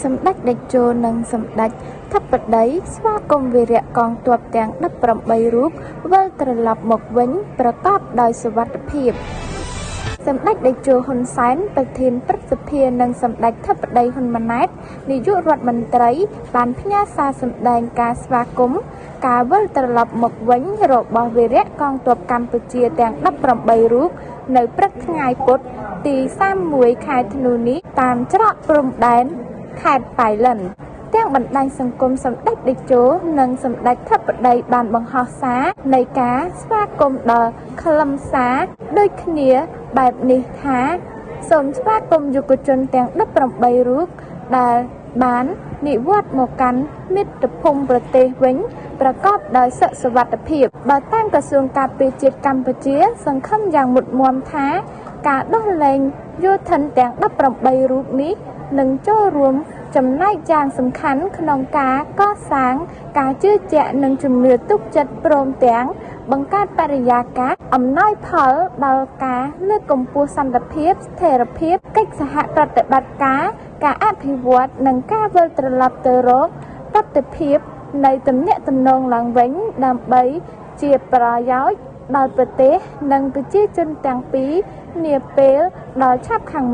សម្ដេចតេជោនិងសម្ដេចធិបតីស្វាគមន៍វីរៈកងទ័ពទាំង18រូបវិលត្រឡប់មកវិញប្រកបដោយសុវត្ថិភាពសម្ដេចតេជោហ៊ុនសែនប្រធានព្រឹទ្ធសភានិងសម្ដេចធិបតីហ៊ុនម៉ាណែតនាយករដ្ឋមន្ត្រីបានផ្ញើសារសម្ដែងការស្វាគមន៍ការវិលត្រឡប់មកវិញរបស់វីរៈកងទ័ពកម្ពុជាទាំង18រូបនៅព្រឹកថ្ងៃពុធទី31ខែធ្នូនេះតាមច្រកព្រំដែនខេត្តប៉ៃលិនទាំងបណ្ដាញសង្គមសម្ដេចតេជោនិងសម្ដេចធិបតីបានបង្ហោះសារនៃការស្វាគមន៍ដល់ខ្លឹមសារដូចគ្នាបែបនេះថាសូមស្វាគមន៍យុវជនទាំង18រូបដែលបាននិវត្តន៍មកកាន់មាតុភូមិប្រទេសវិញប្រកបដោយសុខសុវត្ថិភាពបើតាមក្រសួងការពារជាតិកម្ពុជាសង្ឃឹមយ៉ាងមុតមាំថាការដោះលែងយោធិនទាំង18រូបនេះនឹងចូលរួមចំណែកយ៉ាងសំខាន់ក្នុងការកសាងការជឿជាក់និងជំនឿទុកចិត្តព្រមទាំងបង្កើតបរិយាកាសអំណោយផលដល់ការលើកកម្ពស់សន្តិភាពស្ថិរភាពកិច្ចសហប្រតិបត្តិការអភិវឌ្ឍនិងការវិលត្រឡប់ទៅរកប្រតិភាពនៃទំនាក់ទំនងឡើងវិញដើម្បីជាប្រយោជន៍ដល់ប្រទេសនិងប្រជាជនទាំងពីរនាពេលដល់ឆាប់ខាងមុខ